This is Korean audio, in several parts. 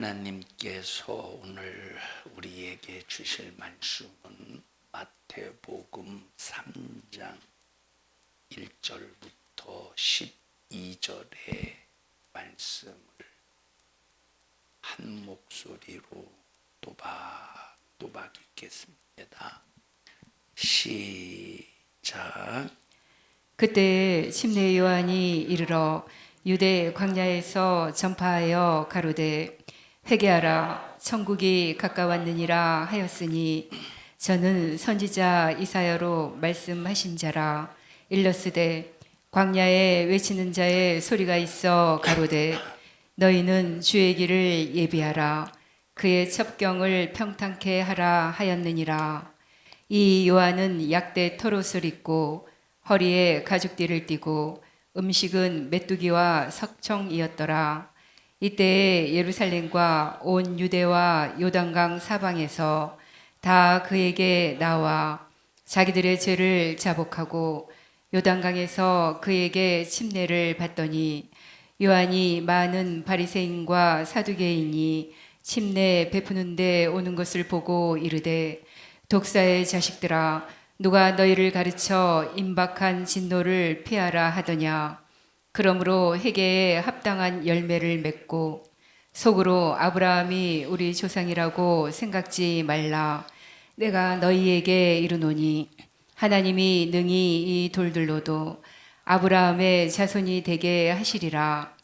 하나님께서 오늘 우리에게 주실 말씀은 마태복음 3장 1절부터 12절의 말씀을 한 목소리로 또박또박 읽겠습니다. 시작. 그때 침례 요한이 이르러 유대 광야에서 전파하여 가로되 회개하라 천국이 가까웠느니라 하였으니 저는 선지자 이사야로 말씀하신 자라. 일렀으되 광야에 외치는 자의 소리가 있어 가로되 너희는 주의 길을 예비하라 그의 첩경을 평탄케 하라 하였느니라. 이 요한은 약대 털옷을 입고 허리에 가죽띠를 띠고 음식은 메뚜기와 석청이었더라. 이때에 예루살렘과 온 유대와 요단강 사방에서 다 그에게 나와 자기들의 죄를 자복하고 요단강에서 그에게 침례를 받더니 요한이 많은 바리새인과 사두개인이 침례 베푸는 데 오는 것을 보고 이르되 독사의 자식들아 누가 너희를 가르쳐 임박한 진노를 피하라 하더냐. 그러므로 회개에 합당한 열매를 맺고 속으로 아브라함이 우리 조상이라고 생각지 말라. 내가 너희에게 이르노니 하나님이 능히 이 돌들로도 아브라함의 자손이 되게 하시리라.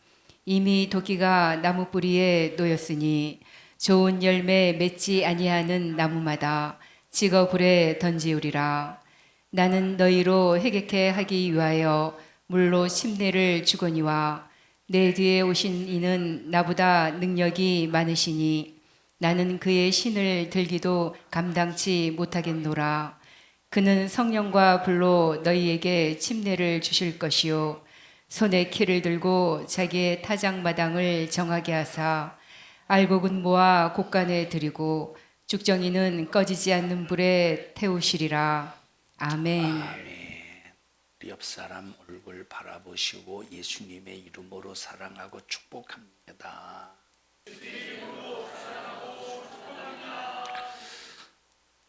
이미 도끼가 나무 뿌리에 놓였으니 좋은 열매 맺지 아니하는 나무마다 찍어 불에 던지우리라. 나는 너희로 회개케 하기 위하여 물로 침례를 주거니와 내 뒤에 오신 이는 나보다 능력이 많으시니 나는 그의 신을 들기도 감당치 못하겠노라. 그는 성령과 불로 너희에게 침례를 주실 것이요 손에 키를 들고 자기의 타작마당을 정하게 하사 알곡은 모아 곡간에 들이고 죽정이는 꺼지지 않는 불에 태우시리라. 아멘. 우리 옆 사람 얼굴 바라보시고 예수님의 이름으로 사랑하고 축복합니다.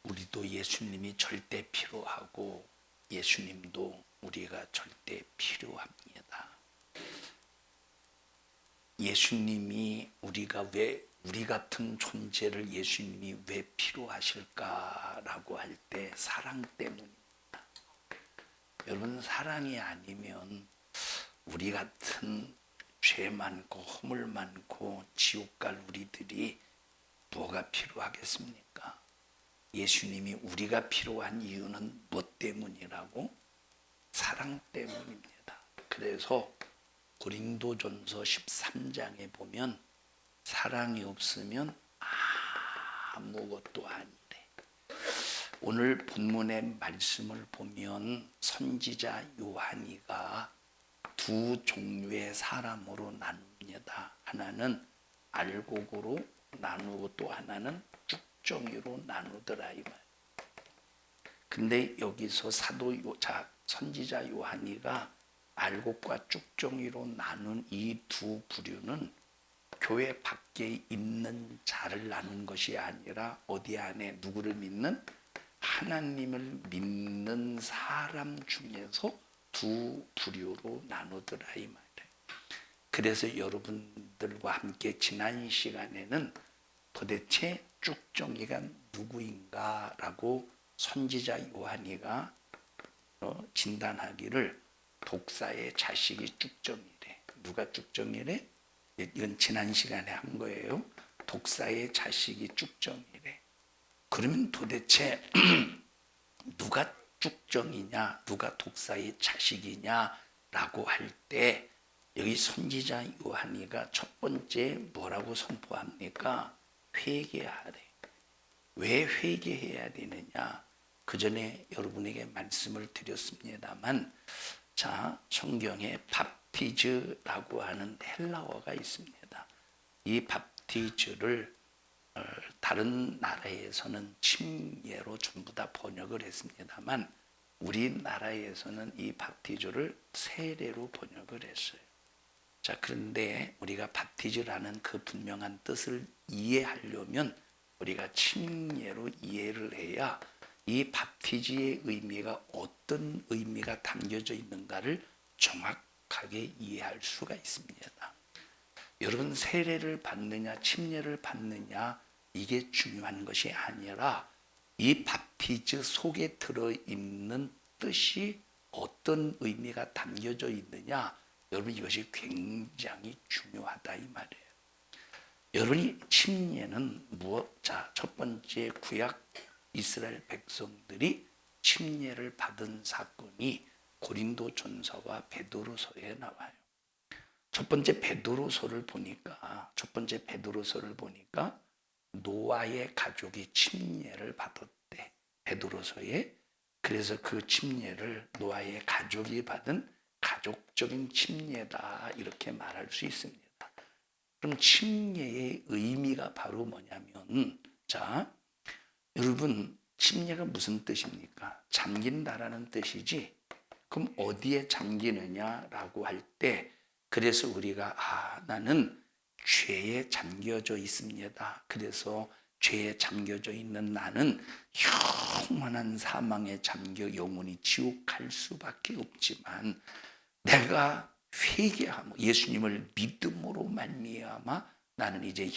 우리도 예수님이 절대 필요하고 예수님도 우리가 절대 필요합니다. 예수님이 우리 같은 존재를 예수님이 왜 필요하실까라고 할 때 사랑 때문입니다. 여러분, 사랑이 아니면 우리 같은 죄 많고 허물 많고 지옥 갈 우리들이 뭐가 필요하겠습니까? 예수님이 우리가 필요한 이유는 무엇 때문이라고? 사랑 때문입니다. 그래서 고린도전서 13장에 보면 사랑이 없으면 아무것도 아니래. 오늘 본문의 말씀을 보면 선지자 요한이가 두 종류의 사람으로 나눕니다. 하나는 알곡으로 나누고 또 하나는 쭉정이로 나누더라 이 말. 근데 여기서 선지자 요한이가 알곡과 쭉정이로 나눈 이 두 부류는 교회 밖에 있는 자를 나눈 것이 아니라 어디 안에 누구를 믿는? 하나님을 믿는 사람 중에서 두 부류로 나누더라 이 말이에요. 그래서 여러분들과 함께 지난 시간에는 도대체 쭉정이가 누구인가라고 선지자 요한이가 진단하기를 독사의 자식이 쭉정이래. 누가 쭉정이래? 이건 지난 시간에 한 거예요. 독사의 자식이 쭉정이래. 그러면 도대체 누가 쭉정이냐, 누가 독사의 자식이냐라고 할 때 여기 선지자 요한이가 첫 번째 뭐라고 선포합니까? 회개하래. 왜 회개해야 되느냐? 그 전에 여러분에게 말씀을 드렸습니다만, 자, 성경에 밥티즈라고 하는 헬라어가 있습니다. 이 밥티즈를 다른 나라에서는 침례로 전부 다 번역을 했습니다만 우리나라에서는 이 밥티즈를 세례로 번역을 했어요. 자, 그런데 우리가 바티즈라는 그 분명한 뜻을 이해하려면 우리가 침례로 이해를 해야 이 바티즈의 의미가 어떤 의미가 담겨져 있는가를 정확하게 이해할 수가 있습니다. 여러분, 세례를 받느냐 침례를 받느냐 이게 중요한 것이 아니라 이 바티즈 속에 들어있는 뜻이 어떤 의미가 담겨져 있느냐, 여러분 이것이 굉장히 중요하다 이 말이에요. 여러분이 침례는 무엇? 자, 첫 번째 구약 이스라엘 백성들이 침례를 받은 사건이 고린도전서와 베드로서에 나와요. 첫 번째 베드로서를 보니까 노아의 가족이 침례를 받았대. 베드로서에. 그래서 그 침례를 노아의 가족이 받은 가족적인 침례다 이렇게 말할 수 있습니다. 그럼 침례의 의미가 바로 뭐냐면, 자, 여러분 침례가 무슨 뜻입니까? 잠긴다라는 뜻이지. 그럼 어디에 잠기느냐라고 할 때, 그래서 우리가 나는 죄에 잠겨져 있습니다. 그래서 죄에 잠겨져 있는 나는 영원한 사망에 잠겨 영원히 지옥 갈 수밖에 없지만, 내가 회개하며 예수님을 믿음으로 말미암아 나는 이제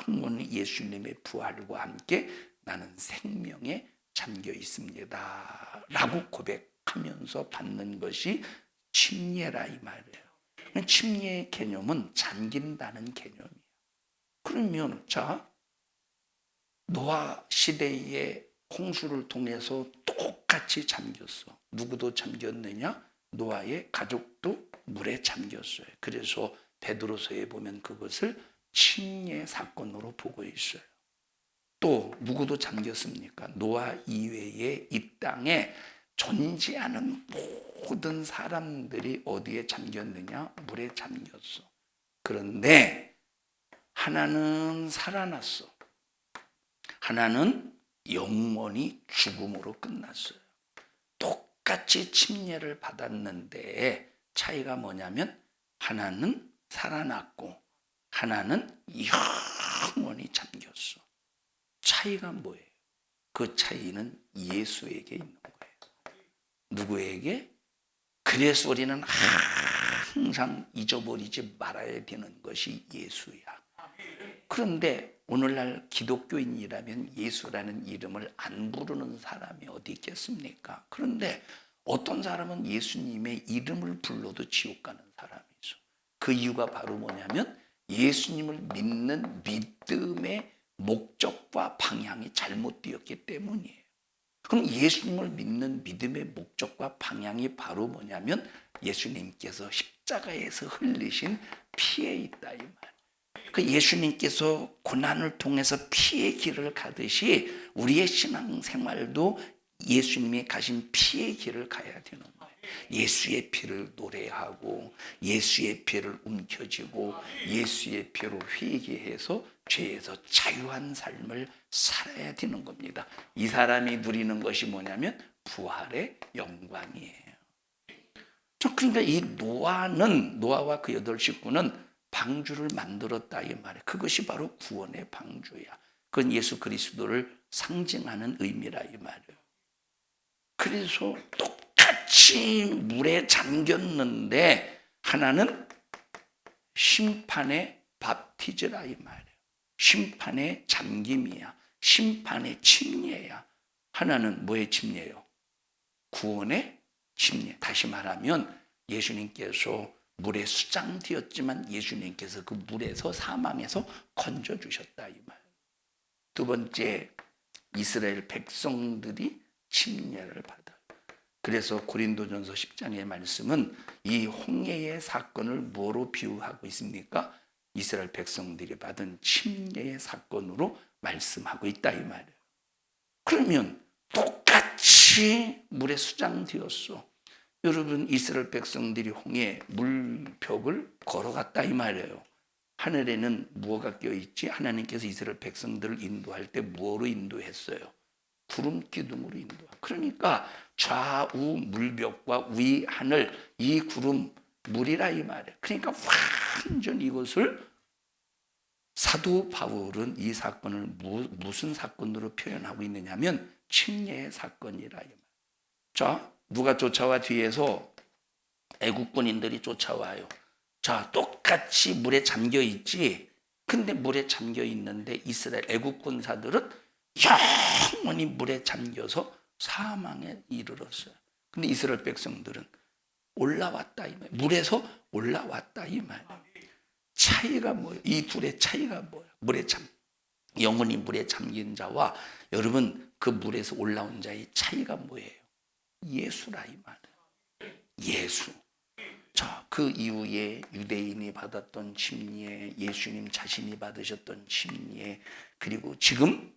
영원히 예수님의 부활과 함께 나는 생명에 잠겨 있습니다 라고 고백하면서 받는 것이 침례라 이 말이에요. 침례의 개념은 잠긴다는 개념이에요. 그러면 자, 노아 시대의 홍수를 통해서 똑같이 잠겼어. 누구도 잠겼느냐? 노아의 가족도 물에 잠겼어요. 그래서 베드로서에 보면 그것을 침례 사건으로 보고 있어요. 또 누구도 잠겼습니까? 노아 이외에 이 땅에 존재하는 모든 사람들이 어디에 잠겼느냐? 물에 잠겼어. 그런데 하나는 살아났어. 하나는 영원히 죽음으로 끝났어요. 똑같이 침례를 받았는데 차이가 뭐냐면 하나는 살아났고 하나는 영원히 잠겼어. 차이가 뭐예요? 그 차이는 예수에게 있는 거예요. 누구에게? 그래서 우리는 항상 잊어버리지 말아야 되는 것이 예수야. 그런데 오늘날 기독교인이라면 예수라는 이름을 안 부르는 사람이 어디 있겠습니까? 그런데 어떤 사람은 예수님의 이름을 불러도 지옥 가는 사람이 있어. 그 이유가 바로 뭐냐면 예수님을 믿는 믿음의 목적과 방향이 잘못되었기 때문이에요. 그럼 예수님을 믿는 믿음의 목적과 방향이 바로 뭐냐면 예수님께서 십자가에서 흘리신 피에 있다 이 말. 그 예수님께서 고난을 통해서 피의 길을 가듯이 우리의 신앙생활도 예수님이 가신 피의 길을 가야 되는 거예요. 예수의 피를 노래하고 예수의 피를 움켜쥐고 예수의 피로 회개해서 죄에서 자유한 삶을 살아야 되는 겁니다. 이 사람이 누리는 것이 뭐냐면 부활의 영광이에요. 그러니까 이 노아와 그 8식구는 방주를 만들었다 이 말이에요. 그것이 바로 구원의 방주야. 그건 예수 그리스도를 상징하는 의미라 이 말이에요. 그래서 똑같이 물에 잠겼는데 하나는 심판의 밥티즈라 이 말이에요. 심판의 잠김이야. 심판의 침례야. 하나는 뭐의 침례예요? 구원의 침례. 다시 말하면 예수님께서 물에 수장되었지만 예수님께서 그 물에서 사망에서 건져주셨다 이 말. 두 번째, 이스라엘 백성들이 침례를 받아. 그래서 고린도전서 10장의 말씀은 이 홍해의 사건을 뭐로 비유하고 있습니까? 이스라엘 백성들이 받은 침례의 사건으로 말씀하고 있다 이 말이에요. 그러면 똑같이 물에 수장되었어. 여러분, 이스라엘 백성들이 홍해 물벽을 걸어갔다 이 말이에요. 하늘에는 무엇가 껴있지? 하나님께서 이스라엘 백성들을 인도할 때 무엇으로 인도했어요? 구름 기둥으로 인도. 그러니까 좌우 물벽과 위 하늘, 이 구름, 물이라 이 말이에요. 그러니까 완전 이것을 사도 바울은 이 사건을 무슨 사건으로 표현하고 있느냐면 침례의 사건이라 이 말이에요. 자, 누가 쫓아와 뒤에서 애국군인들이 쫓아와요. 자, 똑같이 물에 잠겨 있지. 근데 물에 잠겨 있는데 이스라엘 애국군사들은 영원히 물에 잠겨서 사망에 이르렀어요. 근데 이스라엘 백성들은 올라왔다 이 말이에요. 물에서 올라왔다 이 말이에요. 차이가 뭐예요? 이 둘의 차이가 뭐예요? 영원히 물에 잠긴 자와 여러분 그 물에서 올라온 자의 차이가 뭐예요? 예수라 이 말이에요. 예수. 자, 그 이후에 유대인이 받았던 침례, 예수님 자신이 받으셨던 침례, 그리고 지금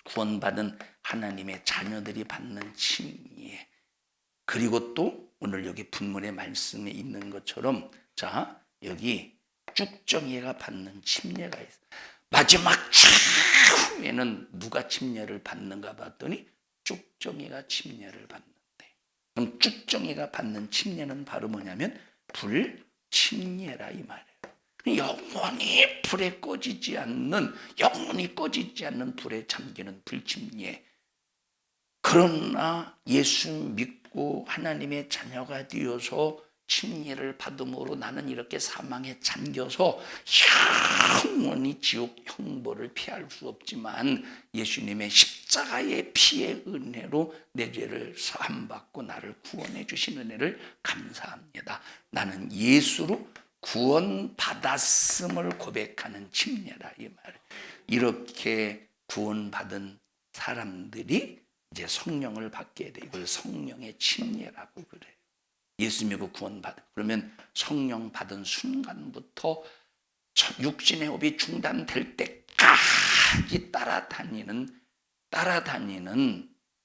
구원받은 하나님의 자녀들이 받는 침례, 그리고 또 오늘 여기 본문의 말씀에 있는 것처럼 자, 여기 쭉정이가 받는 침례가 있어요. 마지막 최후에는 누가 침례를 받는가 봤더니 쭉정이가 침례를 받는데, 그럼 쭉정이가 받는 침례는 바로 뭐냐면 불침례라 이 말이에요. 영원히 불에 꺼지지 않는, 영원히 꺼지지 않는 불에 잠기는 불침례. 그러나 예수 믿고 하나님의 자녀가 되어서 침례를 받음으로 나는 이렇게 사망에 잠겨서 영원히 지옥 형벌을 피할 수 없지만 예수님의 십자가의 피의 은혜로 내 죄를 사함받고 나를 구원해 주신 은혜를 감사합니다. 나는 예수로 구원받았음을 고백하는 침례라 이 말. 이렇게 구원받은 사람들이 이제 성령을 받게 돼. 이걸 성령의 침례라고 그래요. 예수 믿고 구원받아. 그러면 성령 받은 순간부터 육신의 호흡이 중단될 때까지 따라다니는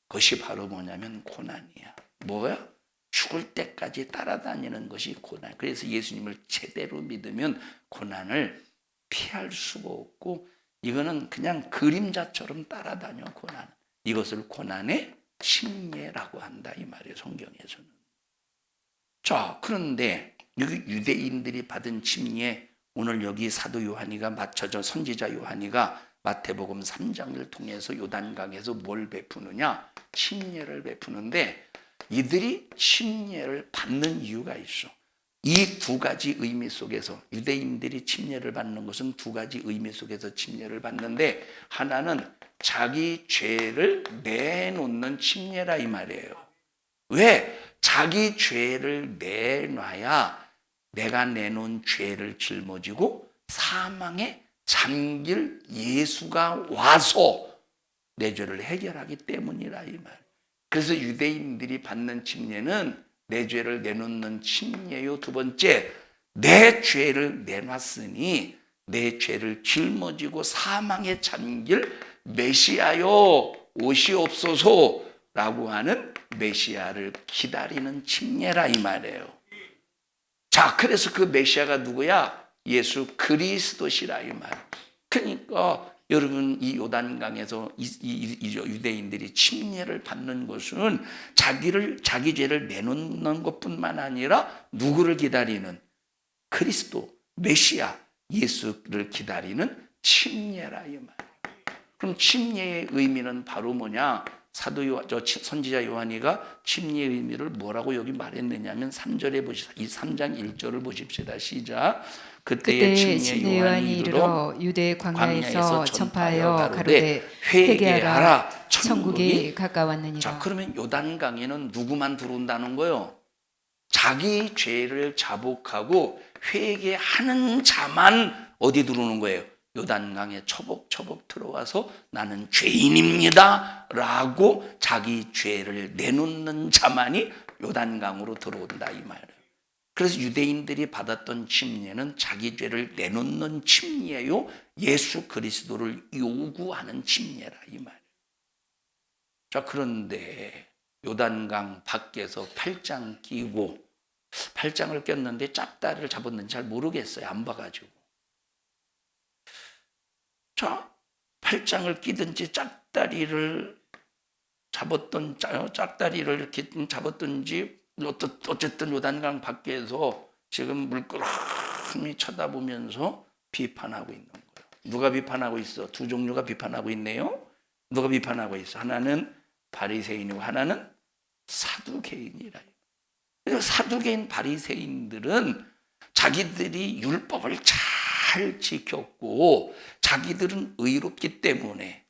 것이 바로 뭐냐면 고난이야. 뭐야? 죽을 때까지 따라다니는 것이 고난. 그래서 예수님을 제대로 믿으면 고난을 피할 수가 없고, 이거는 그냥 그림자처럼 따라다녀 고난. 이것을 고난의 침례라고 한다 이 말이에요, 성경에서는. 자, 그런데 여기 유대인들이 받은 침례, 오늘 여기 사도 요한이가 맞춰져 선지자 요한이가 마태복음 3장을 통해서 요단강에서 뭘 베푸느냐? 침례를 베푸는데, 이들이 침례를 받는 이유가 있어. 이 두 가지 의미 속에서 유대인들이 침례를 받는 것은 두 가지 의미 속에서 침례를 받는데, 하나는 자기 죄를 내놓는 침례라 이 말이에요. 왜? 자기 죄를 내놔야 내가 내놓은 죄를 짊어지고 사망에 잠길 예수가 와서 내 죄를 해결하기 때문이라 이 말. 그래서 유대인들이 받는 침례는 내 죄를 내놓는 침례요. 두 번째, 내 죄를 내놨으니 내 죄를 짊어지고 사망에 잠길 메시아요 오시옵소서라고 하는 메시아를 기다리는 침례라 이 말이에요. 자, 그래서 그 메시아가 누구야? 예수 그리스도시라 이 말. 그러니까 여러분, 이 요단강에서 이 유대인들이 침례를 받는 것은 자기 죄를 내놓는 것뿐만 아니라 누구를 기다리는? 그리스도 메시아 예수를 기다리는 침례라 이 말. 그럼 침례의 의미는 바로 뭐냐? 선지자 요한이가 침례의 의미를 뭐라고 여기 말했느냐면 3절에 보시다. 이 3장 1절을 보십시다. 시작. 그때 침례 요한이 이르러 유대 광야에서 전파하여 가로되 회개하라, 천국이 가까웠느니라. 자, 그러면 요단강에는 누구만 들어온다는 거예요? 자기 죄를 자복하고 회개하는 자만 어디 들어오는 거예요? 요단강에 처벅처벅 들어와서 나는 죄인입니다 라고 자기 죄를 내놓는 자만이 요단강으로 들어온다 이 말이에요. 그래서 유대인들이 받았던 침례는 자기 죄를 내놓는 침례요, 예수 그리스도를 요구하는 침례라 이 말이에요. 자, 그런데 요단강 밖에서 팔짱 끼고, 팔짱을 꼈는데 짝다리를 잡았는지 잘 모르겠어요, 안 봐가지고. 자, 팔짱을 끼든지 짝다리를 잡았던 짝다리를 이렇게 잡았든지 어쨌든 요단강 밖에서 지금 물끄러미 쳐다보면서 비판하고 있는 거예요. 누가 비판하고 있어? 두 종류가 비판하고 있네요. 누가 비판하고 있어? 하나는 바리새인이고 하나는 사두개인이라. 사두개인 바리새인들은 자기들이 율법을 잘 지켰고 자기들은 의롭기 때문에,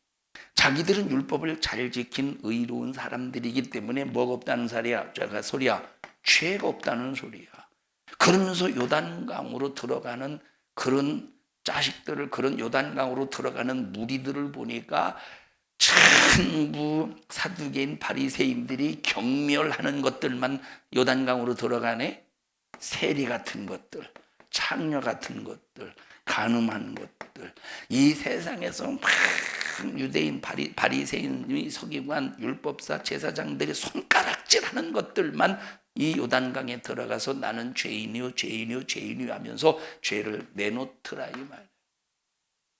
자기들은 율법을 잘 지킨 의로운 사람들이기 때문에 뭐가 없다는 소리야? 죄가 없다는 소리야. 그러면서 요단강으로 들어가는 그런 자식들을, 그런 요단강으로 들어가는 무리들을 보니까 전부 사두개인 바리새인들이 경멸하는 것들만 요단강으로 들어가네. 세리 같은 것들, 창녀 같은 것들, 간음한 것들, 이 세상에서 막 유대인 바리새인이 서기관 율법사 제사장들이 손가락질하는 것들만 이 요단강에 들어가서 나는 죄인이요 하면서 죄를 내놓더라 이 말.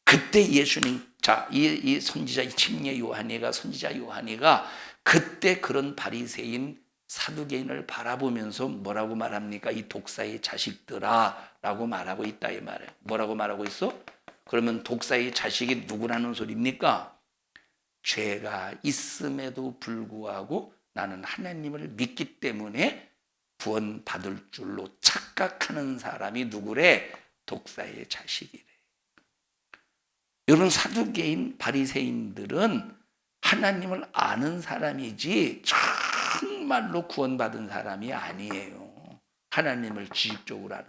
그때 예수님, 이 선지자, 이 침례 요한이가, 선지자 요한이가 그때 그런 바리새인 사두개인을 바라보면서 뭐라고 말합니까? 이 독사의 자식들아 라고 말하고 있다 이 말이에요. 뭐라고 말하고 있어? 그러면 독사의 자식이 누구라는 소리입니까? 죄가 있음에도 불구하고 나는 하나님을 믿기 때문에 구원받을 줄로 착각하는 사람이 누구래? 독사의 자식이래. 여러분, 사두개인 바리새인들은 하나님을 아는 사람이지 정말로 구원받은 사람이 아니에요. 하나님을 지식적으로 아는,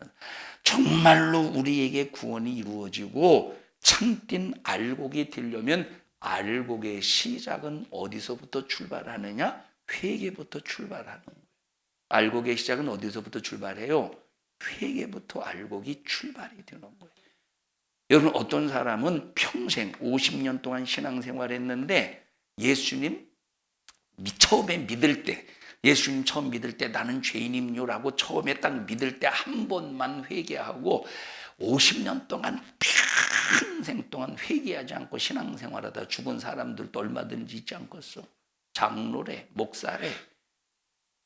정말로 우리에게 구원이 이루어지고 참된 알곡이 되려면 알곡의 시작은 어디서부터 출발하느냐? 회개부터 출발하는 거예요. 알곡의 시작은 어디서부터 출발해요? 회개부터 알곡이 출발이 되는 거예요. 여러분, 어떤 사람은 평생 50년 동안 신앙생활을 했는데 예수님 처음에 믿을 때, 예수님 처음 믿을 때 나는 죄인임요라고 처음에 딱 믿을 때 한 번만 회개하고 50년 동안 평생 동안 회개하지 않고 신앙생활하다 죽은 사람들도 얼마든지 있지 않겠어? 장로래, 목사래.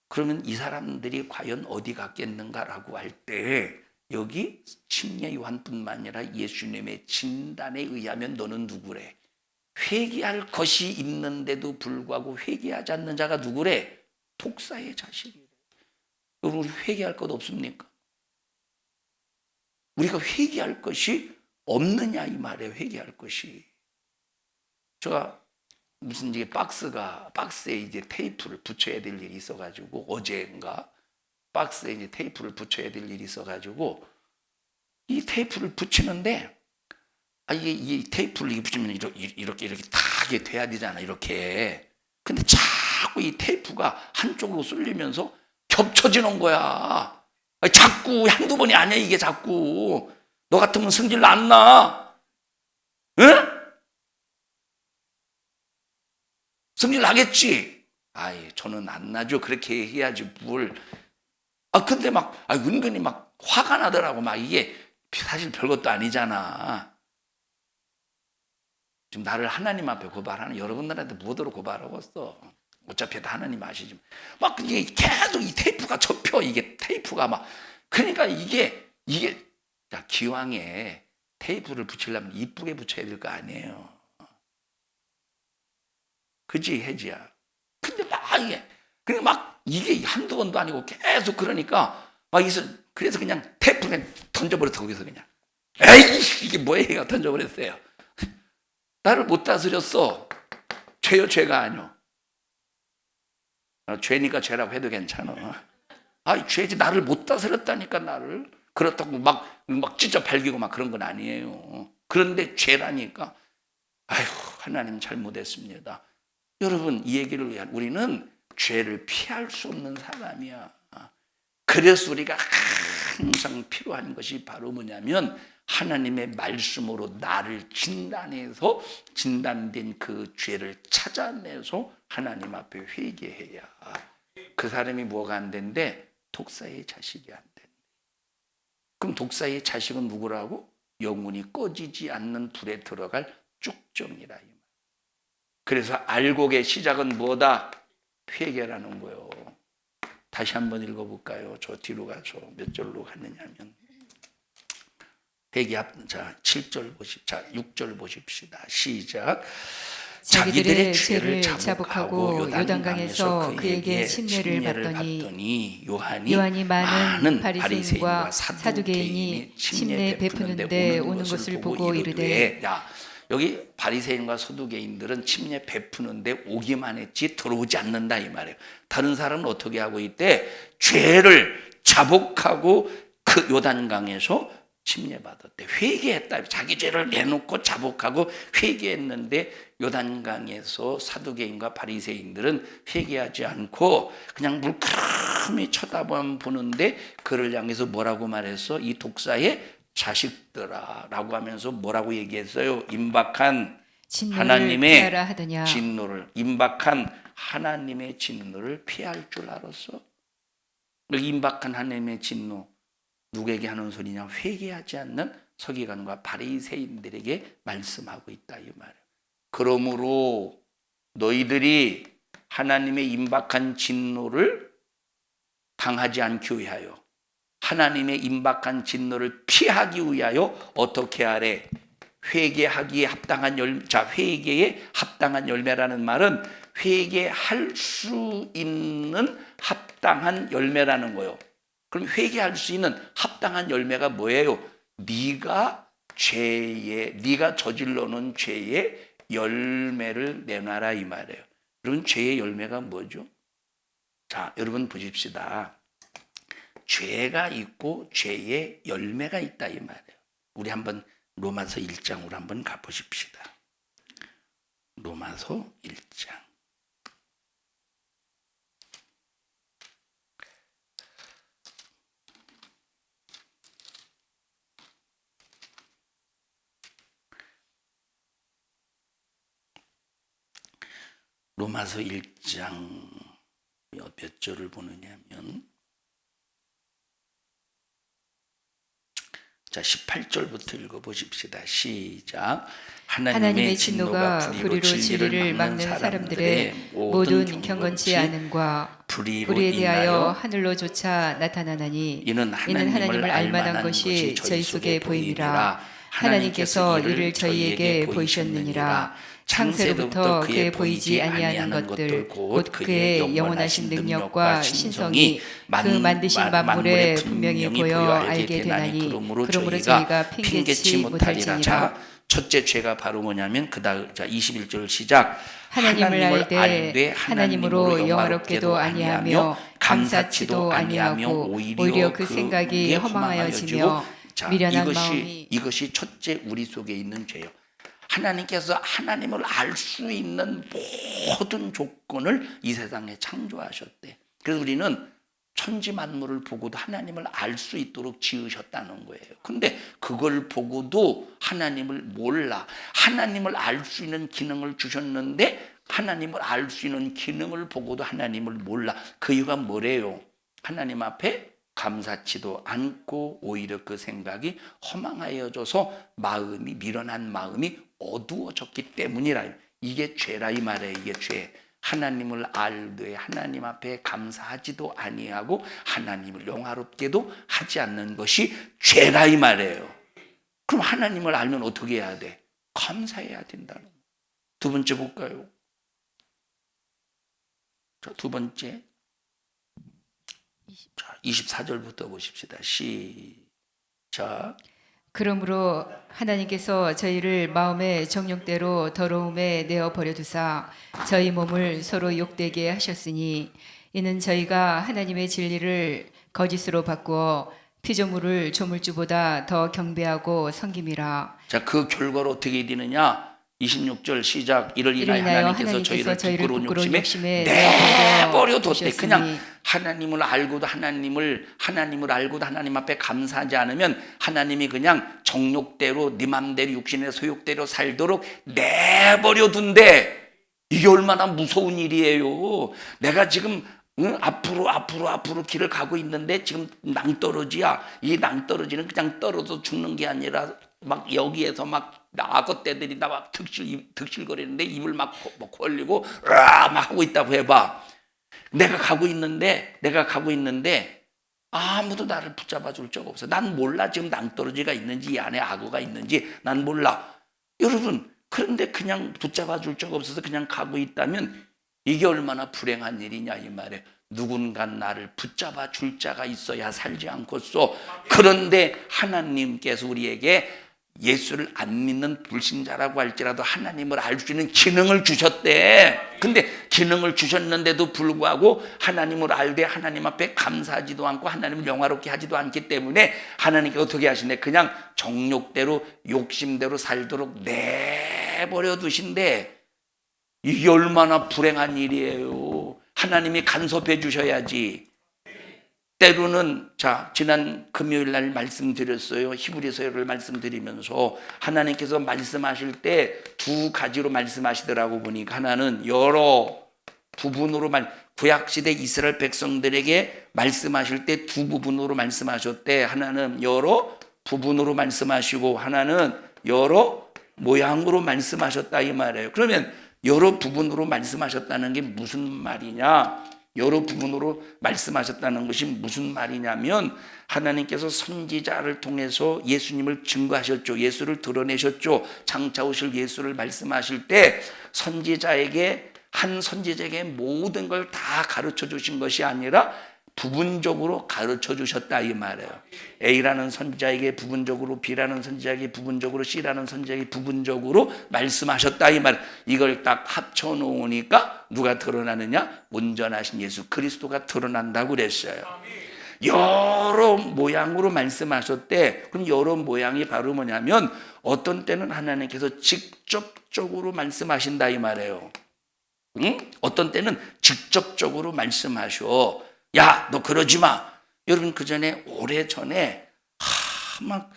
그러면 이 사람들이 과연 어디 갔겠는가라고 할 때 여기 침례 요한뿐만 아니라 예수님의 진단에 의하면 너는 누구래? 회개할 것이 있는데도 불구하고 회개하지 않는 자가 누구래? 독사의 자식이래. 여러분, 우리 회개할 것 없습니까? 우리가 회개할 것이 없느냐 이 말이에요. 회개할 것이. 제가 무슨 이게 박스에 이제 테이프를 붙여야 될 일이 있어가지고 어제인가 박스에 이제 테이프를 붙여야 될 일이 있어가지고 이 테이프를 붙이는데 이게 이 테이프를 붙이면 이렇게 다 이게 돼야 되잖아 이렇게. 근데 자꾸 이 테이프가 한쪽으로 쏠리면서 겹쳐지는 거야. 자꾸 한두 번이 아니야 이게 자꾸. 너 같으면 성질 안 나? 응? 성질 나겠지? 저는 안 나죠. 그렇게 해야지 뭘. 근데 은근히 막 화가 나더라고. 이게 사실 별것도 아니잖아. 지금 나를 하나님 앞에 고발하는, 여러분들한테 뭐더러 고발하고 있어. 어차피 다 하나님 아시지만. 이게 계속 이 테이프가 접혀. 이게 테이프가 그러니까 이게, 기왕에 테이프를 붙이려면 이쁘게 붙여야 될 거 아니에요. 그지, 혜지야? 근데 이게 한두 번도 아니고 계속 그러니까 그래서 그냥 테이프 그냥 던져버렸어. 거기서 그냥 에이 이게 뭐예요? 던져버렸어요. 나를 못 다스렸어. 죄요 죄가 아니요. 죄니까 죄라고 해도 괜찮아. 죄지. 나를 못 다스렸다니까. 나를 그렇다고 막 찢어 발기고 그런 건 아니에요. 그런데 죄라니까. 하나님 잘못했습니다. 여러분, 이 얘기를 위한, 우리는 죄를 피할 수 없는 사람이야. 그래서 우리가 항상 필요한 것이 바로 뭐냐면 하나님의 말씀으로 나를 진단해서 진단된 그 죄를 찾아내서 하나님 앞에 회개해야. 그 사람이 뭐가 안 된대? 독사의 자식이 안 된대. 그럼 독사의 자식은 누구라고? 영원히 꺼지지 않는 불에 들어갈 쭉정이라. 그래서 알곡의 시작은 뭐다? 회개라는 거예요. 다시 한번 읽어볼까요? 저 뒤로 가서 몇 절로 갔느냐면 회개합. 자 7절 보십시다. 6절 보십시다. 시작. 자기들의 죄를 자복하고 요단강에서 그에게 침례를 받더니 요한이 많은 바리새인과 사두개인이 침례 베푸는데 오는 것을 보고 이르되. 야, 여기 바리새인과 서두개인들은 침례 베푸는데 오기만 했지 들어오지 않는다 이 말이에요. 다른 사람은 어떻게 하고 있대? 죄를 자복하고 그 요단강에서 침례받았대. 회개했다. 자기 죄를 내놓고 자복하고 회개했는데 요단강에서 사두개인과 바리새인들은 회개하지 않고 그냥 물끄러미 쳐다보는데 그를 향해서 뭐라고 말했어? 이 독사의 자식들아 라고 하면서 뭐라고 얘기했어요? 임박한 하나님의 진노를, 임박한 하나님의 진노를 피할 줄 알았어? 임박한 하나님의 진노 누구에게 하는 소리냐? 회개하지 않는 서기관과 바리새인들에게 말씀하고 있다 이 말이에요. 그러므로 너희들이 하나님의 임박한 진노를 당하지 않기 위하여, 하나님의 임박한 진노를 피하기 위하여 어떻게 하래? 회개하기에 합당한 열매. 자, 회개에 합당한 열매라는 말은 회개할 수 있는 합당한 열매라는 거예요. 그럼 회개할 수 있는 합당한 열매가 뭐예요? 네가 저질러 놓은 죄의 열매를 내놔라 이 말이에요. 여러분 죄의 열매가 뭐죠? 자, 여러분 보십시다. 죄가 있고 죄의 열매가 있다 이 말이에요. 우리 한번 로마서 1장으로 한번 가보십시다. 로마서 1장. 로마서 1장 몇 절을 보느냐면 자 18절부터 읽어보십시다. 시작. 하나님의 진노가 불의로 진리를 막는 사람들의 모든 경건치 않음과 불의에 대하여 하늘로조차 나타나나니 이는 하나님을 알만한 것이 저희 속에 보임이라. 하나님께서 이를 저희에게 보이셨느니라. 창세로부터 그의 보이지 아니하는 것들 곧 그의 영원하신 능력과 신성이 그 만드신 만물에 분명히 보여 알게 되나니 그러므로 저희가 핑계치 못할지니라. 자, 첫째 죄가 바로 뭐냐면 그다음 자 21절 시작. 하나님을 알되 하나님으로 영화롭게도 아니하며 감사치도 아니하며 오히려 그 생각이 허망하여지며 미련한 마음이. 이것이 첫째 우리 속에 있는 죄요. 하나님께서 하나님을 알 수 있는 모든 조건을 이 세상에 창조하셨대. 그래서 우리는 천지 만물을 보고도 하나님을 알 수 있도록 지으셨다는 거예요. 근데 그걸 보고도 하나님을 몰라. 하나님을 알 수 있는 기능을 주셨는데 하나님을 알 수 있는 기능을 보고도 하나님을 몰라. 그 이유가 뭐래요? 하나님 앞에 감사치도 않고 오히려 그 생각이 허망하여져서 마음이 미련한 마음이 어두워졌기 때문이라. 이게 죄라 이 말이에요. 이게 죄. 하나님을 알되 하나님 앞에 감사하지도 아니하고 하나님을 영화롭게도 하지 않는 것이 죄라 이 말이에요. 그럼 하나님을 알면 어떻게 해야 돼? 감사해야 된다는 거예요. 두 번째 볼까요? 자, 두 번째. 자, 24절부터 보십시다. 시작. 그러므로 하나님께서 저희를 마음의 정욕대로 더러움에 내어 버려두사 저희 몸을 서로 욕되게 하셨으니 이는 저희가 하나님의 진리를 거짓으로 바꾸어 피조물을 조물주보다 더 경배하고 섬김이라. 자, 그 결과로 어떻게 되느냐? 26절 시작. 이를 인하여 하나님께서 저희를 부끄러운 욕심에 내버려 뒀대. 그냥 하나님을 알고도 하나님을 알고도 하나님 앞에 감사하지 않으면 하나님이 그냥 정욕대로 네 맘대로 육신의 소욕대로 살도록 내버려 둔대. 이게 얼마나 무서운 일이에요. 내가 지금 앞으로 길을 가고 있는데 지금 낭떠러지야. 이 낭떠러지는 그냥 떨어져 죽는 게 아니라 막 여기에서 막 악어떼들이 나 막 득실거리는데 입을 막 벌리고 막 하고 있다고 해봐. 내가 가고 있는데 아무도 나를 붙잡아 줄 적 없어. 난 몰라. 지금 낭떠러지가 있는지 이 안에 악어가 있는지 난 몰라. 여러분, 그런데 그냥 붙잡아 줄 적 없어서 그냥 가고 있다면 이게 얼마나 불행한 일이냐 이 말이에요. 누군가 나를 붙잡아 줄 자가 있어야 살지 않겠소. 그런데 하나님께서 우리에게 예수를 안 믿는 불신자라고 할지라도 하나님을 알 수 있는 기능을 주셨대. 근데 기능을 주셨는데도 불구하고 하나님을 알되 하나님 앞에 감사하지도 않고 하나님을 영화롭게 하지도 않기 때문에 하나님께 어떻게 하시네? 그냥 정욕대로 욕심대로 살도록 내버려 두신대. 이게 얼마나 불행한 일이에요. 하나님이 간섭해 주셔야지. 때로는 지난 금요일 날 말씀드렸어요. 히브리서를 말씀드리면서 하나님께서 말씀하실 때 두 가지로 말씀하시더라고 보니까 하나는 여러 부분으로 구약시대 이스라엘 백성들에게 말씀하실 때 두 부분으로 말씀하셨대. 하나는 여러 부분으로 말씀하시고 하나는 여러 모양으로 말씀하셨다 이 말이에요. 그러면 여러 부분으로 말씀하셨다는 게 무슨 말이냐? 여러 부분으로 말씀하셨다는 것이 무슨 말이냐면 하나님께서 선지자를 통해서 예수님을 증거하셨죠. 예수를 드러내셨죠. 장차 오실 예수를 말씀하실 때 한 선지자에게 모든 걸 다 가르쳐 주신 것이 아니라 부분적으로 가르쳐 주셨다 이 말이에요. A라는 선지자에게 부분적으로, B라는 선지자에게 부분적으로, C라는 선지자에게 부분적으로 말씀하셨다 이 말. 이걸 딱 합쳐 놓으니까 누가 드러나느냐? 온전하신 예수 그리스도가 드러난다고 그랬어요. 여러 모양으로 말씀하셨대. 그럼 여러 모양이 바로 뭐냐면 어떤 때는 하나님께서 직접적으로 말씀하신다 이 말이에요. 응? 어떤 때는 직접적으로 말씀하셔. 야, 너 그러지 마. 여러분, 오래전에 막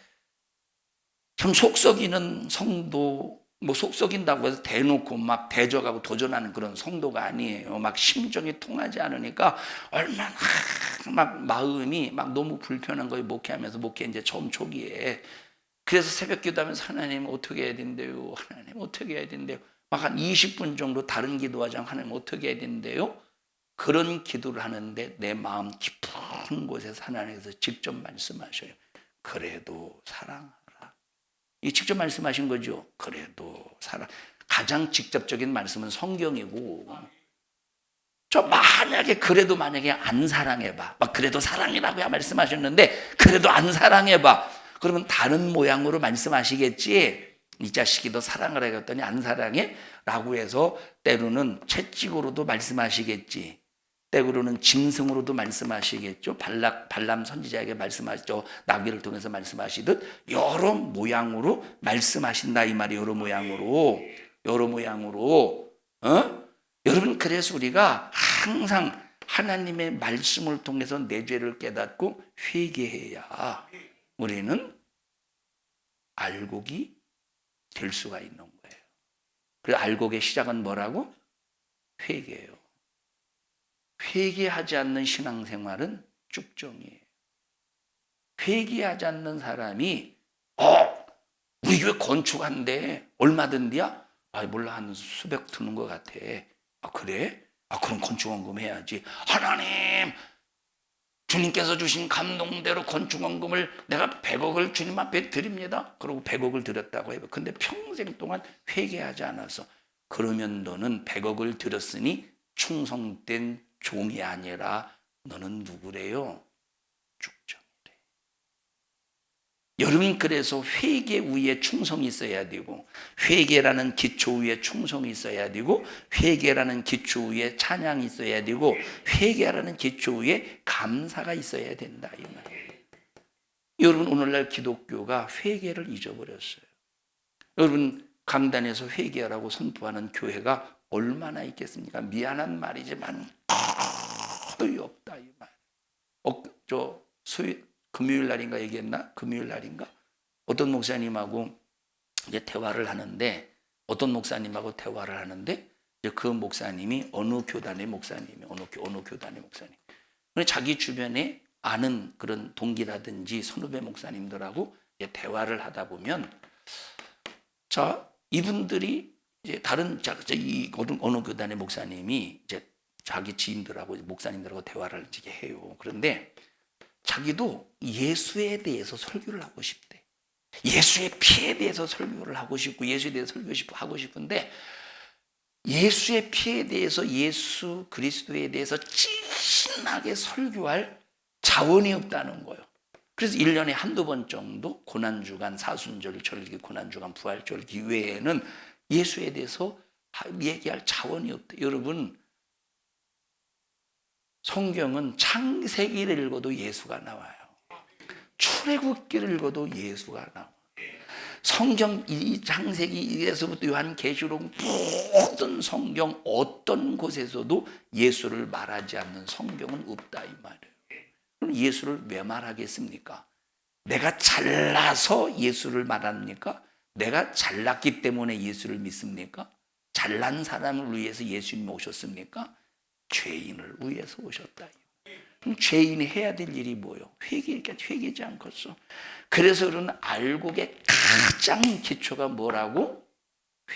참 속썩이는 성도, 속썩인다고 해서 대놓고 막 대적하고 도전하는 그런 성도가 아니에요. 막 심정이 통하지 않으니까 얼마나 막 마음이 막 너무 불편한 거예요. 목회하면서 이제 처음 초기에. 그래서 새벽 기도하면서 하나님 어떻게 해야 된대요? 하나님 어떻게 해야 된대요? 막 한 20분 정도 다른 기도하지 않고 하나님 어떻게 해야 된대요? 그런 기도를 하는데 내 마음 깊은 곳에서 하나님께서 직접 말씀하셔요. 그래도 사랑하라. 이 직접 말씀하신 거죠. 그래도 사랑. 가장 직접적인 말씀은 성경이고 만약에 안 사랑해봐. 막 그래도 사랑이라고야 말씀하셨는데 그래도 안 사랑해봐. 그러면 다른 모양으로 말씀하시겠지. 이 자식이 너 사랑을 해갔더니 안 사랑해? 라고 해서 때로는 채찍으로도 말씀하시겠지. 때로는 짐승으로도 말씀하시겠죠. 발람 선지자에게 말씀하시죠. 나귀를 통해서 말씀하시듯 여러 모양으로 말씀하신다 이 말이. 여러 모양으로. 여러분, 그래서 우리가 항상 하나님의 말씀을 통해서 내 죄를 깨닫고 회개해야 우리는 알곡이 될 수가 있는 거예요. 그래서 알곡의 시작은 뭐라고? 회개예요. 회개하지 않는 신앙생활은 쭉정이에요. 회개하지 않는 사람이 우리 교회 건축한데 얼마 든디야? 몰라, 한 수백 드는 것 같아. 그래? 그럼 건축원금 해야지. 하나님, 주님께서 주신 감동대로 건축원금을 내가 100억을 주님 앞에 드립니다. 그러고 100억을 드렸다고 해요. 근데 평생 동안 회개하지 않아서. 그러면 너는 100억을 드렸으니 충성된 종이 아니라 너는 누구래요? 죽정이래. 여러분, 그래서 회개 위에 충성이 있어야 되고, 회개라는 기초 위에 충성이 있어야 되고, 회개라는 기초 위에 찬양이 있어야 되고, 회개라는 기초 위에 감사가 있어야 된다 이 말이에요. 여러분, 오늘날 기독교가 회개를 잊어버렸어요. 여러분, 강단에서 회개하라고 선포하는 교회가 얼마나 있겠습니까? 미안한 말이지만 거의 없다 이 말. 금요일 날인가 얘기했나? 금요일 날인가? 어떤 목사님하고 이제 대화를 하는데 이제 그 목사님이 어느 교단의 목사님이에요. 어느 교단의 목사님. 자기 주변에 아는 그런 동기라든지 선후배 목사님들하고 이제 대화를 하다 보면 이분들이 이제 어느 교단의 목사님이 이제 자기 지인들하고 목사님들하고 대화를 이렇게 해요. 그런데 자기도 예수에 대해서 설교를 하고 싶대. 예수의 피에 대해서 설교를 하고 싶고 예수에 대해서 하고 싶은데 예수의 피에 대해서 예수 그리스도에 대해서 진하게 설교할 자원이 없다는 거예요. 그래서 1년에 한두 번 정도 고난주간, 사순절, 절기, 고난주간, 부활절기 외에는 예수에 대해서 얘기할 자원이 없대. 여러분, 성경은 창세기를 읽어도 예수가 나와요. 출애굽기를 읽어도 예수가 나와요. 성경 이 창세기에서부터 요한계시록 모든 성경 어떤 곳에서도 예수를 말하지 않는 성경은 없다 이 말이에요. 그럼 예수를 왜 말하겠습니까? 내가 잘나서 예수를 말합니까? 내가 잘났기 때문에 예수를 믿습니까? 잘난 사람을 위해서 예수님이 오셨습니까? 죄인을 위해서 오셨다. 그럼 죄인이 해야 될 일이 뭐예요? 회개하지 않겠어. 그래서 그런 알곡의 가장 기초가 뭐라고?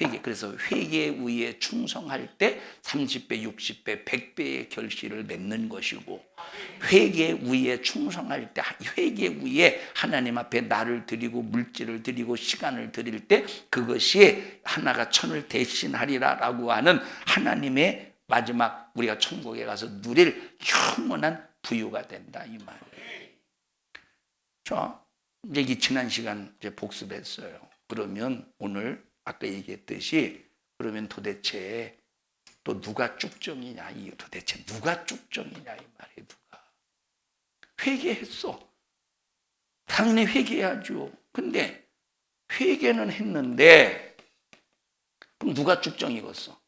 회개. 그래서 회개에 의해 충성할 때 30배, 60배, 100배의 결실을 맺는 것이고 회개에 의해 충성할 때 회개에 의해 하나님 앞에 나를 드리고 물질을 드리고 시간을 드릴 때 그것이 하나가 천을 대신하리라라고 하는 하나님의 마지막 우리가 천국에 가서 누릴 영원한 부유가 된다 이 말이에요. 자, 이제 이 지난 시간 이제 복습했어요. 그러면 오늘 아까 얘기했듯이 그러면 도대체 또 누가 쭉정이냐? 이 도대체 누가 쭉정이냐 이 말이에요. 누가 회개했어. 당연히 회개해야죠. 근데 회개는 했는데 그럼 누가 쭉정이겠어?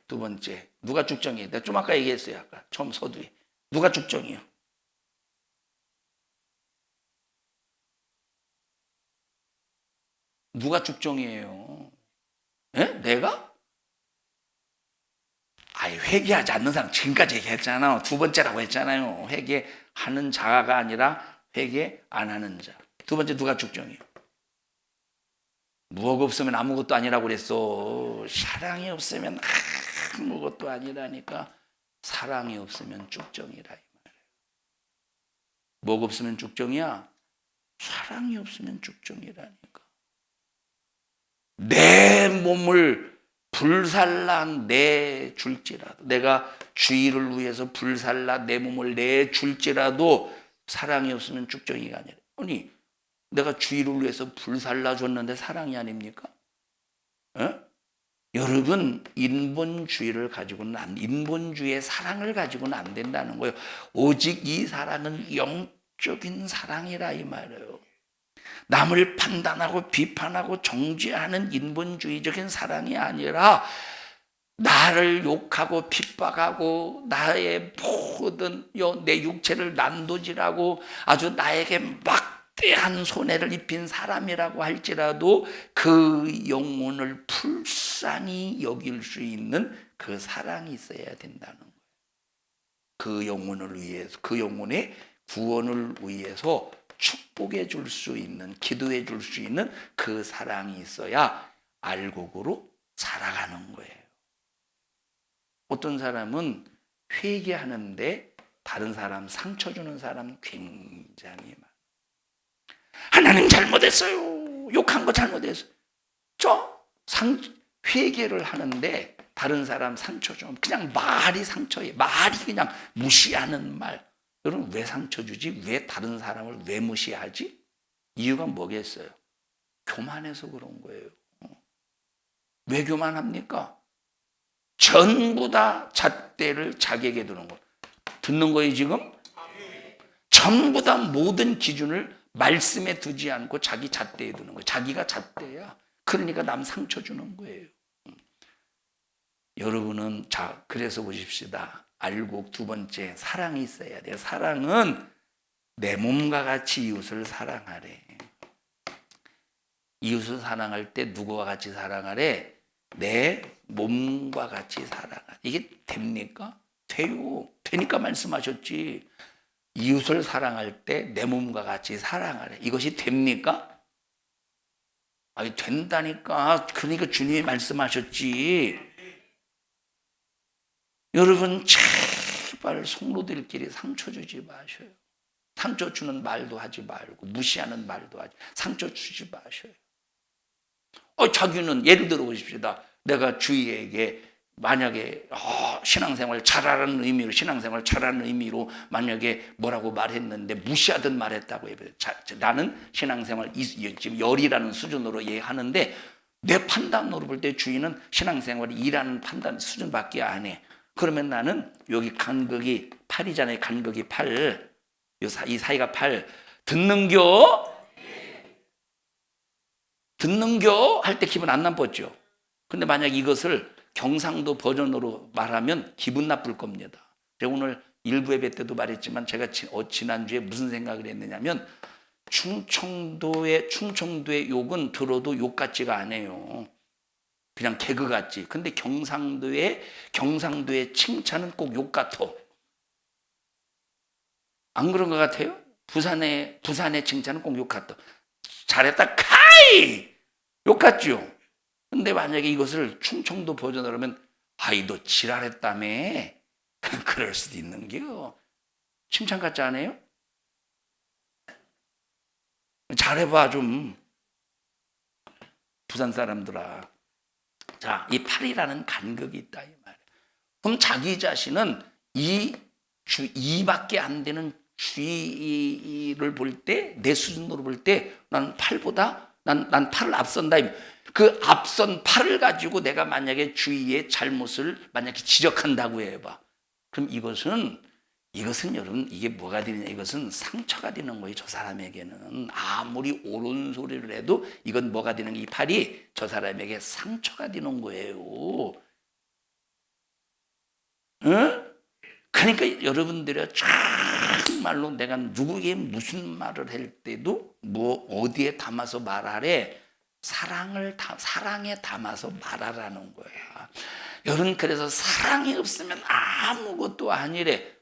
두 번째 누가 쭉정이에요? 내가 좀 아까 얘기했어요. 아까 처음 서두에 누가 쭉정이에요? 누가 쭉정이에요? 예? 내가? 아예 회개하지 않는 사람 지금까지 얘기했잖아요. 두 번째라고 했잖아요. 회개하는 자가 아니라 회개 안 하는 자. 두 번째 누가 쭉정이에요? 무엇 없으면 아무것도 아니라고 그랬어. 사랑이 없으면 아무것도 아니라니까. 사랑이 없으면 쭉정이라 이 말이에요. 뭐가 없으면 쭉정이야? 사랑이 없으면 쭉정이라니까. 내 몸을 불살라 내줄지라도 내가 주의를 위해서 불살라 내 몸을 내줄지라도 사랑이 없으면 쭉정이가 아니라 아니 내가 주의를 위해서 불살라 줬는데 사랑이 아닙니까? 에? 여러분 인본주의를 가지고는 인본주의의 사랑을 가지고는 안 된다는 거예요. 오직 이 사랑은 영적인 사랑이라 이 말이에요. 남을 판단하고 비판하고 정죄하는 인본주의적인 사랑이 아니라 나를 욕하고 핍박하고 나의 모든 내 육체를 난도질하고 아주 나에게 막대한 손해를 입힌 사람이라고 할지라도 그 영혼을 불쌍히 여길 수 있는 그 사랑이 있어야 된다는 거예요. 그 영혼을 위해서 그 영혼의 구원을 위해서 축복해 줄 수 있는 기도해 줄 수 있는 그 사랑이 있어야 알곡으로 자라가는 거예요. 어떤 사람은 회개하는데 다른 사람 상처 주는 사람 굉장히 많아요. 하나님 잘못했어요. 욕한 거 잘못했어요. 회개를 하는데 다른 사람 상처 좀 그냥 말이 상처예요. 말이 그냥 무시하는 말. 여러분 왜 상처 주지? 왜 다른 사람을 왜 무시하지? 이유가 뭐겠어요? 교만해서 그런 거예요. 왜 교만합니까? 전부 다 잣대를 자기에게 두는 거. 듣는 거예요 지금? 전부 다 모든 기준을 말씀에 두지 않고 자기 잣대에 두는 거예요. 자기가 잣대야. 그러니까 남 상처 주는 거예요. 여러분은 자 그래서 보십시다. 알곡 두 번째 사랑이 있어야 돼요. 사랑은 내 몸과 같이 이웃을 사랑하래. 이웃을 사랑할 때 누구와 같이 사랑하래? 내 몸과 같이 사랑하래. 이게 됩니까? 돼요. 되니까 말씀하셨지. 이웃을 사랑할 때 내 몸과 같이 사랑하래. 이것이 됩니까? 아니 된다니까. 그러니까 주님이 말씀하셨지. 여러분 참 제발 성도들끼리 상처 주지 마셔요. 상처 주는 말도 하지 말고 무시하는 말도 하지, 상처 주지 마셔요. 자기는 예를 들어 보십시다. 내가 주위에게 만약에 신앙생활 잘하라는 의미로, 신앙생활 잘하는 의미로 만약에 뭐라고 말했는데 무시하든 말했다고 해요. 나는 신앙생활 지금 열이라는 수준으로 얘기하는데 내 판단으로 볼 때 주인은 신앙생활이 2라는 판단 수준밖에 안 해. 그러면 나는 여기 간극이 8이잖아요. 간극이 8. 이 사이가 8. 듣는겨 할 때 기분 안 나빴죠. 근데 만약 이것을 경상도 버전으로 말하면 기분 나쁠 겁니다. 제가 오늘 일부 예배 때도 말했지만 제가 지난주에 무슨 생각을 했느냐면 충청도의 욕은 들어도 욕 같지가 않아요. 그냥 개그 같지. 근데 경상도의 칭찬은 꼭 욕 같아. 안 그런 것 같아요? 부산의 칭찬은 꼭 욕 같아. 잘했다 카이! 욕 같죠? 근데 만약에 이것을 충청도 버전으로 하면 아이 너 지랄했다며. 그럴 수도 있는겨. 칭찬 같지 않아요? 잘해봐 좀. 부산 사람들아. 자, 이 8이라는 간극이 있다 이 말이에요. 그럼 자기 자신은 이 2밖에 안 되는 주의를 볼 때, 내 수준으로 볼 때 난 8보다 난 8을 앞선다. 그 앞선 8을 가지고 내가 만약에 주위의 잘못을 만약에 지적한다고 해봐. 그럼 이것은 여러분 이게 뭐가 되느냐, 이것은 상처가 되는 거예요. 저 사람에게는 아무리 옳은 소리를 해도 이건 뭐가 되는 게, 이 8이 저 사람에게 상처가 되는 거예요. 응? 그러니까 여러분들이 정말로 내가 누구에게 무슨 말을 할 때도 뭐 어디에 담아서 말하래, 사랑에 담아서 말하라는 거야. 여러분, 그래서 사랑이 없으면 아무것도 아니래.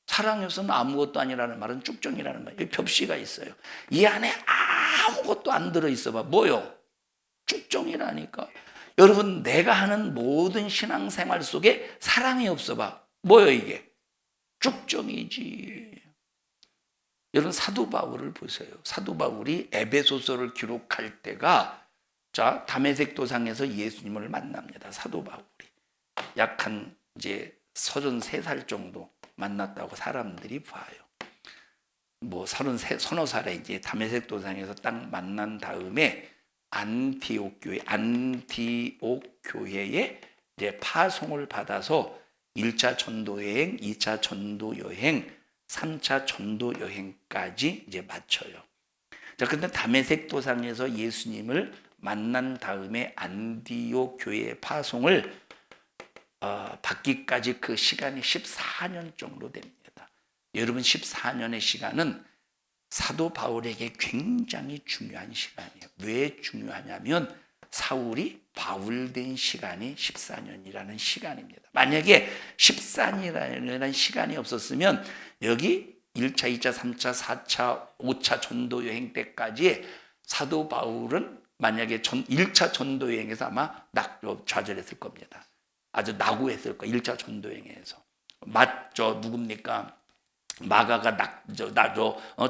사랑이 없으면 아무것도 아니라는 말은 쭉정이라는 거예요. 벽시가 있어요. 이 안에 아무것도 안 들어있어 봐. 뭐요? 쭉정이라니까. 여러분, 내가 하는 모든 신앙생활 속에 사랑이 없어 봐. 뭐요 이게? 쭉정이지. 여러분, 사도 바울을 보세요. 사도 바울이 에베소서를 기록할 때가, 자, 다메섹 도상에서 예수님을 만납니다. 사도 바울이 약 한 이제 33살 정도 만났다고 사람들이 봐요. 뭐 33, 서너 살에 이제 다메섹 도상에서 딱 만난 다음에 안티옥 교회에 이제 파송을 받아서 1차 전도 여행, 2차 전도 여행, 3차 전도 여행까지 이제 마쳐요. 자, 근데 다메섹 도상에서 예수님을 만난 다음에 안디옥 교회의 파송을 받기까지 그 시간이 14년 정도 됩니다. 여러분, 14년의 시간은 사도 바울에게 굉장히 중요한 시간이에요. 왜 중요하냐면 사울이 바울 된 시간이 14년이라는 시간입니다. 만약에 14년이라는 시간이 없었으면 여기 1차, 2차, 3차, 4차, 5차 전도 여행 때까지 사도 바울은 만약에 1차 전도 여행에서 아마 좌절했을 겁니다. 아주 낙오했을 거예요. 1차 전도 여행에서. 누굽니까? 마가가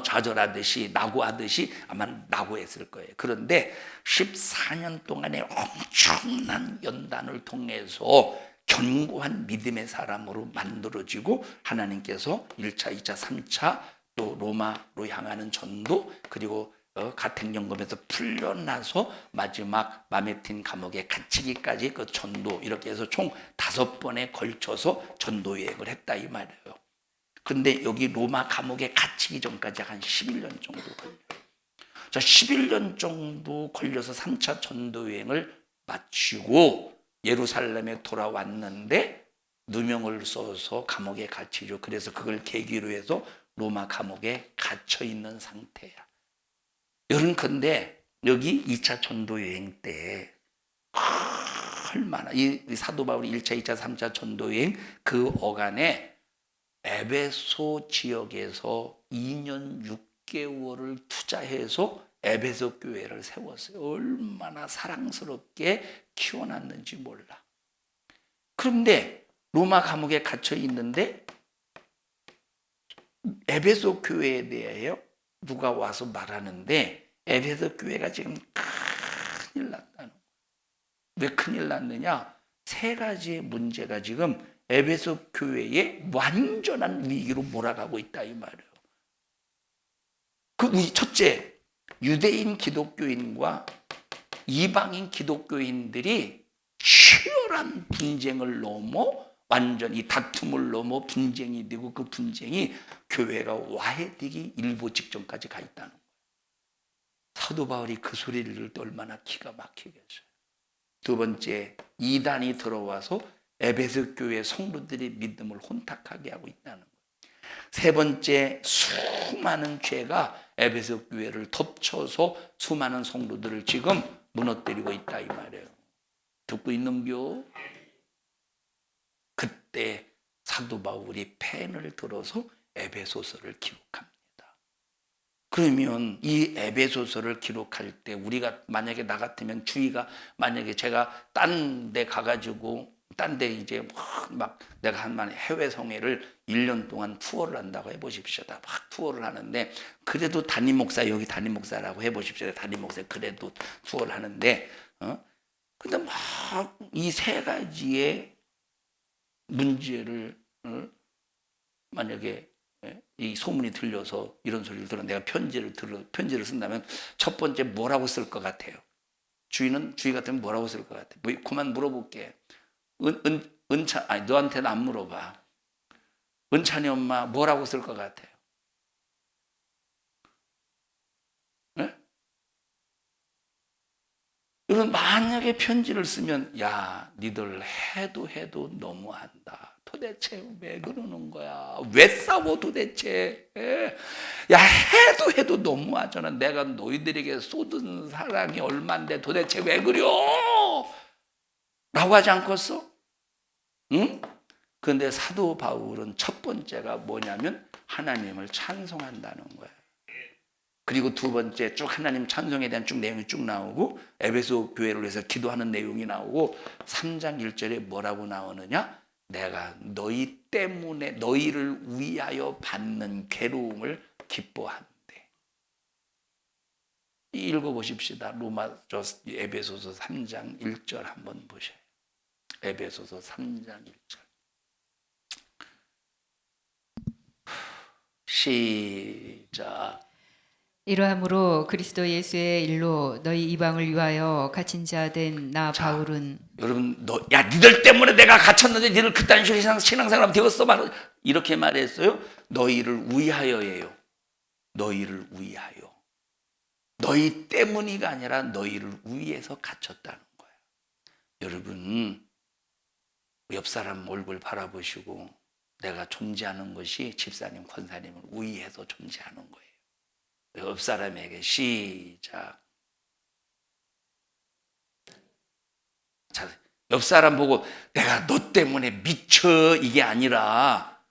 좌절하듯이 낙오하듯이 아마 낙오했을 거예요. 그런데 14년 동안의 엄청난 연단을 통해서 견고한 믿음의 사람으로 만들어지고 하나님께서 1차, 2차, 3차 또 로마로 향하는 전도, 그리고 가택연금에서 풀려나서 마지막 마메틴 감옥에 갇히기까지 그 전도, 이렇게 해서 총 5번에 걸쳐서 전도 여행을 했다 이 말이에요. 근데 여기 로마 감옥에 갇히기 전까지 한 11년 정도 걸려요. 자, 11년 정도 걸려서 3차 전도 여행을 마치고 예루살렘에 돌아왔는데 누명을 써서 감옥에 갇히죠. 그래서 그걸 계기로 해서 로마 감옥에 갇혀 있는 상태야. 여러분, 근데 여기 2차 전도 여행 때 얼마나 이 사도 바울이 1차, 2차, 3차 전도 여행 그 어간에 에베소 지역에서 2년 6개월을 투자해서 에베소 교회를 세웠어요. 얼마나 사랑스럽게 키워놨는지 몰라. 그런데 로마 감옥에 갇혀 있는데 에베소 교회에 대하여 누가 와서 말하는데 에베소 교회가 지금 큰일 났다는 거예요. 왜 큰일 났느냐? 세 가지의 문제가 지금 에베소 교회에 완전한 위기로 몰아가고 있다 이 말이에요. 첫째, 유대인 기독교인과 이방인 기독교인들이 치열한 분쟁을 넘어 완전히 다툼을 넘어 분쟁이 되고 그 분쟁이 교회가 와해되기 일보 직전까지 가 있다는 거예요. 사도 바울이 그 소리를 들을 때 얼마나 기가 막히겠어요. 두 번째, 이단이 들어와서 에베소 교회 성도들의 믿음을 혼탁하게 하고 있다는 거예요. 세 번째, 수많은 죄가 에베소 교회를 덮쳐서 수많은 성도들을 지금 무너뜨리고 있다 이 말이에요. 듣고 있는겨? 그때 사도 바울이 펜을 들어서 에베소서를 기록합니다. 그러면 이 에베소서를 기록할 때 우리가 만약에 나 같으면 주의가 만약에 제가 딴 데 가가지고 딴 데 이제 막 내가 한 번 해외 성회를 1년 동안 투어를 한다고 해보십시오. 막 투어를 하는데 그래도 담임 목사 여기 담임 목사라고 해보십시오. 담임 목사 그래도 투어를 하는데 근데 막 이 세 가지의 문제를 만약에 이 소문이 들려서 이런 소리를 들어 내가 편지를 쓴다면 첫 번째 뭐라고 쓸 것 같아요? 주의 같으면 뭐라고 쓸 것 같아? 그만 물어볼게. 아니 너한테는 안 물어봐. 은찬이 엄마 뭐라고 쓸 것 같아요? 네? 여러분 만약에 편지를 쓰면 야 니들 해도 너무한다. 도대체 왜 그러는 거야? 왜 싸워 도대체? 야 해도 너무하잖아. 내가 너희들에게 쏟은 사랑이 얼만데 도대체 왜 그려? 라고 하지 않겠어? 응? 그런데 사도 바울은 첫 번째가 뭐냐면 하나님을 찬송한다는 거야. 그리고 두 번째 쭉 하나님 찬송에 대한 쭉 내용이 쭉 나오고 에베소 교회를 위해서 기도하는 내용이 나오고 3장 1절에 뭐라고 나오느냐? 내가 너희 때문에 너희를 위하여 받는 괴로움을 기뻐한대. 읽어보십시다. 에베소서 3장 1절 한번 보셔요. 에베소서 3장 1절. 시작. 이러함으로 그리스도 예수의 일로 너희 이방을 위하여 갇힌 자 된 나 바울은 여러분 니들 때문에 내가 갇혔는데 니들 그딴 식으로 신앙생활하면 되겠어? 이렇게 말했어요. 너희를 위하여예요. 너희를 위하여. 너희 때문이가 아니라 너희를 위해서 갇혔다는 거예요. 여러분 옆 사람 얼굴 바라보시고 내가 존재하는 것이 집사님, 권사님을 위해서 존재하는 거예요. 옆 사람에게 시작. 자, 옆 사람 보고 내가 너 때문에 미쳐 이게 아니라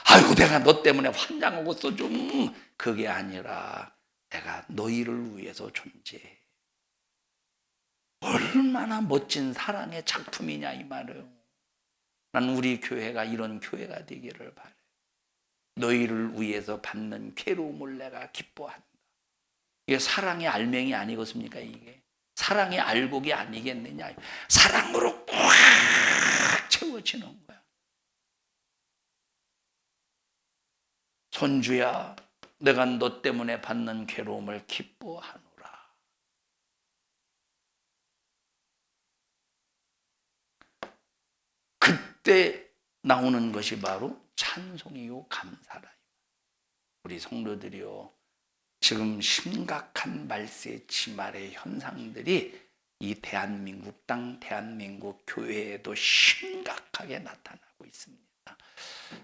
아이고 내가 너 때문에 환장하고 있어 좀 그게 아니라 내가 너희를 위해서 존재해. 얼마나 멋진 사랑의 작품이냐 이 말이에요. 난 우리 교회가 이런 교회가 되기를 바래. 너희를 위해서 받는 괴로움을 내가 기뻐한다. 이게 사랑의 알맹이 아니겠습니까? 이게 사랑의 알곡이 아니겠느냐? 사랑으로 꽉 채워지는 거야. 손주야, 내가 너 때문에 받는 괴로움을 기뻐하노라. 그때 나오는 것이 바로 찬송이요 감사라. 우리 성도들이요, 지금 심각한 말세 치말의 현상들이 이 대한민국 땅, 대한민국 교회에도 심각하게 나타나고 있습니다.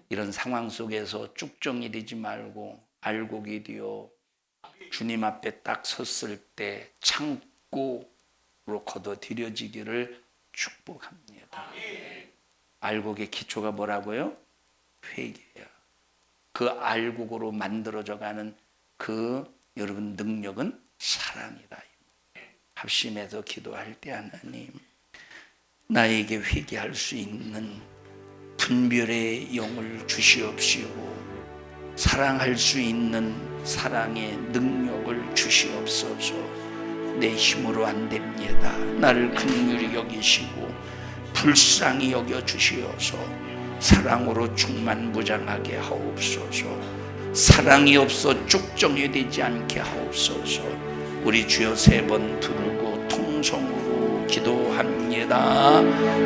이런 상황 속에서 쭉정이되지 말고 알곡이 되어 주님 앞에 딱 섰을 때 창고로 걷어들여지기를 축복합니다. 알곡의 기초가 뭐라고요? 회개야. 그 알곡으로 만들어져가는 그 여러분 능력은 사랑이다. 합심해서 기도할 때 하나님 나에게 회개할 수 있는 분별의 영을 주시옵시고 사랑할 수 있는 사랑의 능력을 주시옵소서. 내 힘으로 안 됩니다. 나를 긍휼히 여기시고 불쌍히 여겨 주시어서 사랑으로 충만무장하게 하옵소서. 사랑이 없어 쭉정해되지 않게 하옵소서. 우리 주여 3번 부르고 통성으로 기도합니다.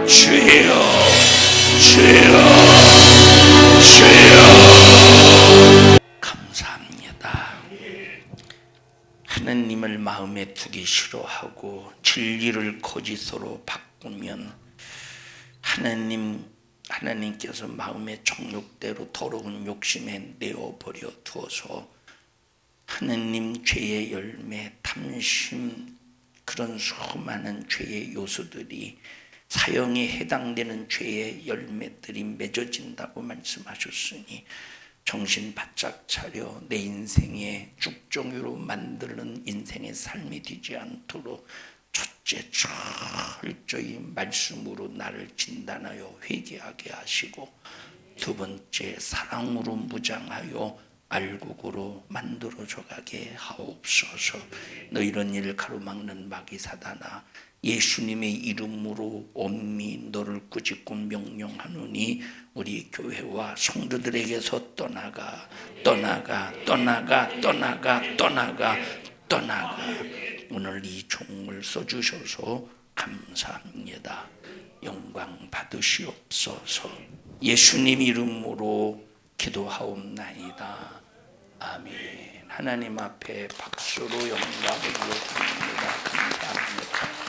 주여, 주여, 주여. 감사합니다. 하느님을 마음에 두기 싫어하고 진리를 거짓으로 바꾸면 하나님께서 마음의 정욕대로 더러운 욕심에 내어버려 두어서 하느님 죄의 열매, 탐심, 그런 수많은 죄의 요소들이 사형에 해당되는 죄의 열매들이 맺어진다고 말씀하셨으니 정신 바짝 차려 내 인생의 쭉정이로 만드는 인생의 삶이 되지 않도록 첫째 철저히 말씀으로 나를 진단하여 회개하게 하시고, 두 번째 사랑으로 무장하여 알곡으로 만들어져 가게 하옵소서. 너 이런 일을 가로막는 마귀 사단아, 예수님의 이름으로 엄히 너를 꾸짖고 명령하노니 우리 교회와 성도들에게서 떠나가, 떠나가, 떠나가, 떠나가, 떠나가, 떠나가. 오늘 이 종을 써주셔서 감사합니다. 영광 받으시옵소서. 예수님 이름으로 기도하옵나이다. 아멘. 하나님 앞에 박수로 영광을 드립니다. 감사합니다.